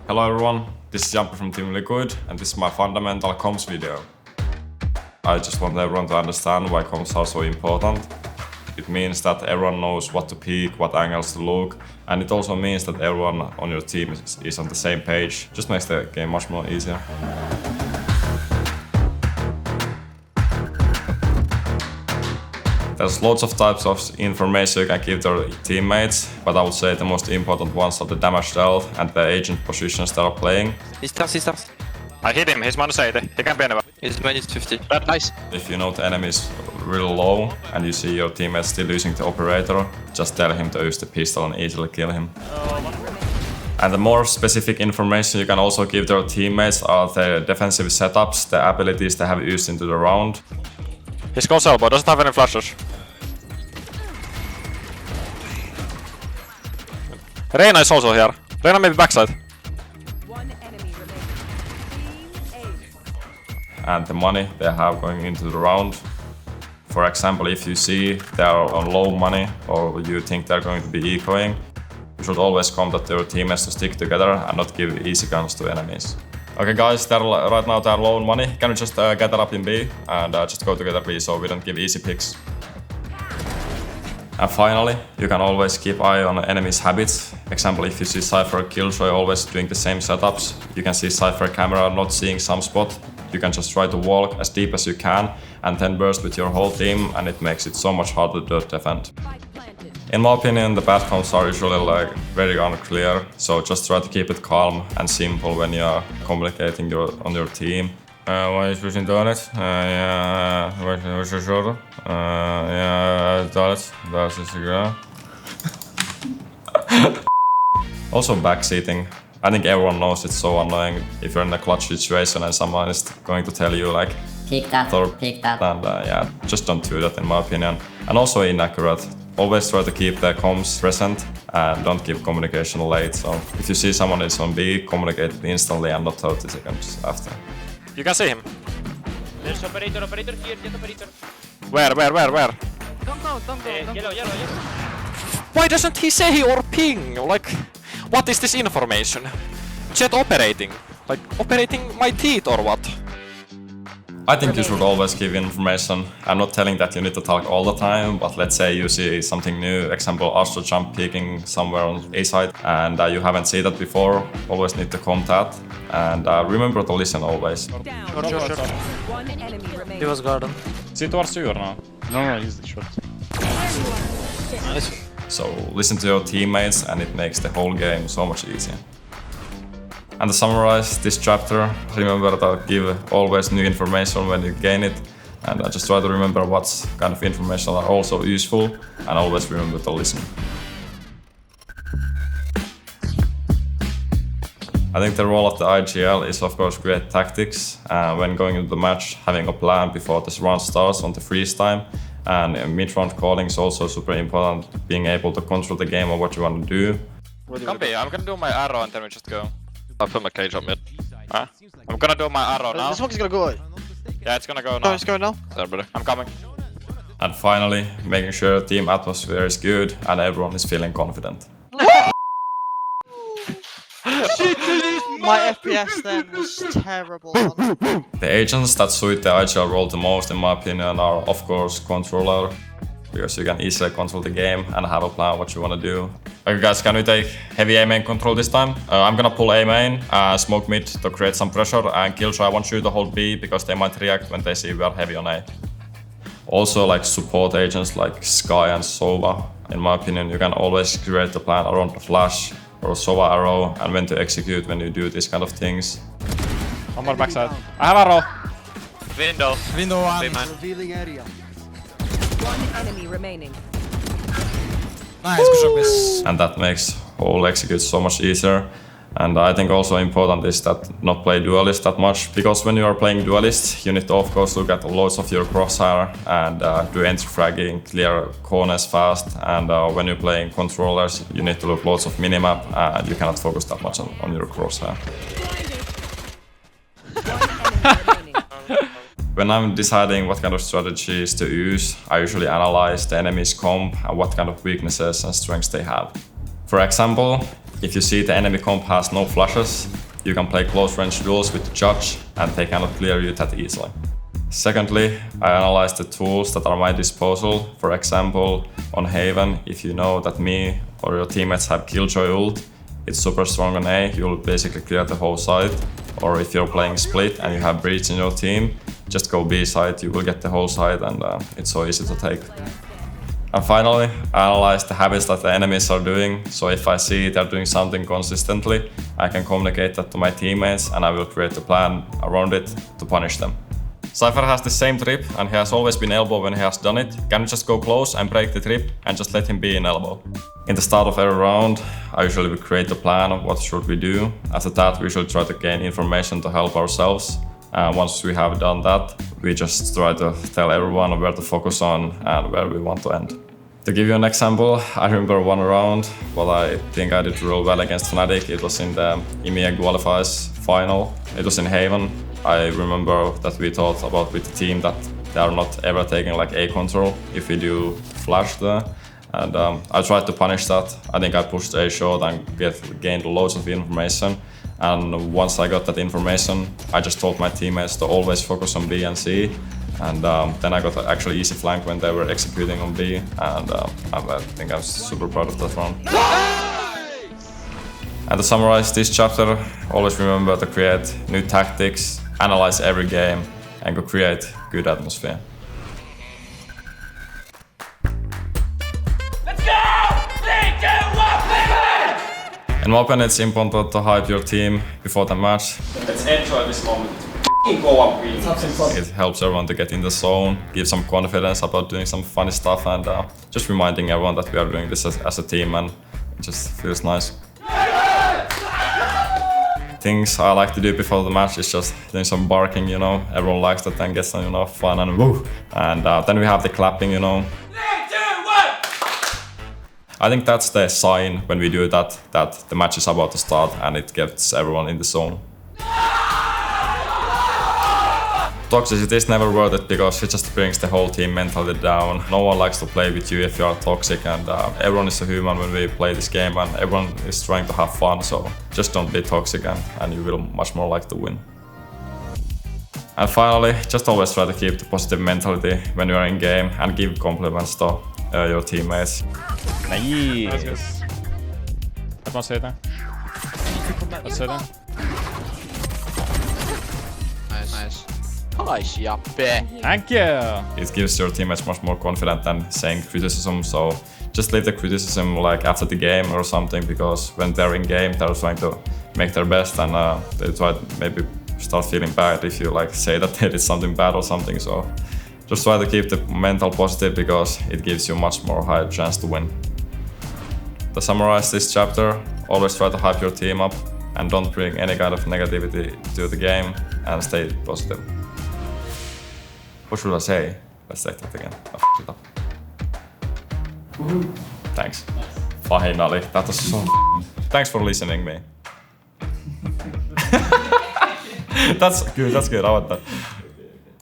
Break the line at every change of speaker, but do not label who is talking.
Hello everyone, this is Jamppi from Team Liquid and this is my fundamental comms video. I just want everyone to understand why comms are so important. It means that everyone knows what to pick, what angles to look, and it also means that everyone on your team is on the same page. Just makes the game much more easier. There's lots of types of information you can give to your teammates, but I would say the most important ones are the damage dealt and the agent positions they are playing.
He starts.
I hit him, he's minus 80. He can be anywhere.
He's minus 50.
Nice.
If you know the enemy is really low and you see your teammates still using the operator, just tell him to use the pistol and easily kill him. And the more specific information you can also give to your teammates are the defensive setups, the abilities they have used into the round.
His goes elbow, doesn't have any flashes. Reina is also here. Reina maybe backside.
One enemy remaining.
And the money they have going into the round. For example, if you see they are on low money or you think they're going to be ecoing, you should always combat your teammates to stick together and not give easy guns to enemies. Okay guys, right now they're low on money. Can we just gather up in B and just go together B so we don't give easy picks? And finally, you can always keep eye on enemies' habits. Example, if you see Cypher Killjoy always doing the same setups, you can see Cypher camera not seeing some spot. You can just try to walk as deep as you can and then burst with your whole team, and it makes it so much harder to defend. In my opinion, the bad comms are usually very unclear, so just try to keep it calm and simple when you are communicating on your team. Why is pushing toilet? Yeah, where's your shoulder? Yeah, toilet. That's a girl. Also backseating. I think everyone knows it's so annoying if you're in a clutch situation and someone is going to tell you like
pick that,
or
pick that.
And yeah, just don't do that in my opinion. And also inaccurate. Always try to keep the comms present and don't give communication late. So if you see someone is on B, communicate it instantly and not 30 seconds after.
You can see him.
There's operator here, jet operator.
Where?
Don't go. Yellow.
Why doesn't he say or ping? Like, what is this information? Jet operating? Like, operating my teeth or what?
I think you should always give information. I'm not telling that you need to talk all the time, but let's say you see something new, example Astro jump peeking somewhere on A side, and you haven't seen that before, always need to comment that. And remember to listen always.
Sure.
One enemy remaining.
He was garden.
See towards you or no?
No, he's the short.
Nice.
So listen to your teammates and it makes the whole game so much easier. And to summarize this chapter, remember to give always new information when you gain it, and just try to remember what kind of information are also useful, and always remember to listen. I think the role of the IGL is of course create tactics, when going into the match, having a plan before this round starts on the freeze time, and mid-round calling is also super important, being able to control the game or what you want to do.
Come be, I'm gonna do my arrow and then we just go. I'll put my cage on mid. Huh? I'm gonna do my arrow now.
The smoke is gonna go.
Yeah, it's gonna go
No,
now.
it's going now.
There, buddy. I'm coming.
And finally, making sure team atmosphere is good and everyone is feeling confident.
My FPS then was terrible.
The agents that suit the IGL role the most, in my opinion, are of course controller, because you can easily control the game and have a plan what you want to do. Okay guys, can we take heavy A main control this time? I'm gonna pull A main, smoke mid to create some pressure, and Killjoy I want you to hold B because they might react when they see we are heavy on A. Also like support agents like Sky and Sova, in my opinion you can always create a plan around the flash or Sova arrow and when to execute when you do these kind of things.
One more backside. I have arrow.
Window.
Window one.
Big man.
One enemy remaining.
Nice, good job guys.
And that makes whole execute so much easier. And I think also important is that not play duelist that much, because when you are playing duelist you need to of course look at loads of your crosshair and do entry fragging, clear corners fast, and when you're playing controllers you need to look loads of minimap and you cannot focus that much on your crosshair. When I'm deciding what kind of strategies to use, I usually analyze the enemy's comp and what kind of weaknesses and strengths they have. For example, if you see the enemy comp has no flashes, you can play close range duels with the judge and they cannot clear you that easily. Secondly, I analyze the tools that are at my disposal. For example, on Haven, if you know that me or your teammates have Killjoy ult, it's super strong on A, you'll basically clear the whole side. Or if you're playing split and you have Breach in your team, just go B side, you will get the whole side and it's so easy to take. And finally, I analyze the habits that the enemies are doing, so if I see they're doing something consistently, I can communicate that to my teammates and I will create a plan around it to punish them. Cypher has the same trip and he has always been elbow when he has done it. Can you just go close and break the trip and just let him be in elbow? In the start of every round, I usually will create a plan of what should we do. After that, we usually try to gain information to help ourselves. Once we have done that, we just try to tell everyone where to focus on and where we want to end. To give you an example, I remember one round, what I think I did real well against Fnatic. It was in the EMEA qualifiers final. It was in Haven. I remember that we thought about with the team that they are not ever taking like A control if we do flash there. And I tried to punish that. I think I pushed A short and gained loads of information. And once I got that information, I just told my teammates to always focus on B and C. And then I got actually easy flank when they were executing on B. And I think I'm super proud of that round. And to summarize this chapter, always remember to create new tactics, analyze every game, and go create good atmosphere. In my opinion, it's important to hype your team before the match.
Let's enjoy this moment. Go up,
It helps everyone to get in the zone, give some confidence about doing some funny stuff, and just reminding everyone that we are doing this as a team, and it just feels nice. Things I like to do before the match is just doing some barking, you know. Everyone likes that and gets some, you know, fun and woo. And then we have the clapping, you know.
3, 2, 1!
I think that's the sign when we do that the match is about to start and it gets everyone in the zone. Toxicity is never worth it because it just brings the whole team mentally down. No one likes to play with you if you are toxic, and everyone is a human when we play this game, and everyone is trying to have fun, so just don't be toxic and you will much more like to win. And finally, just always try to keep the positive mentality when you are in game and give compliments to your teammates.
Nice. Attends, c'est éteint. C'est éteint.
Nice. Nice, jamppi.
Thank you.
It gives your teammates much more confidence than saying criticism, so just leave the criticism like after the game or something, because when they're in game they're trying to make their best, and they try to maybe start feeling bad if you like say that they did something bad or something. So just try to keep the mental positive because it gives you much more higher chance to win. To summarize this chapter, always try to hype your team up and don't bring any kind of negativity to the game and stay positive. What should I say? Let's take that again. I f***ed it up. Thanks. Finally, that was so. Thanks for listening me. That's good. I want that.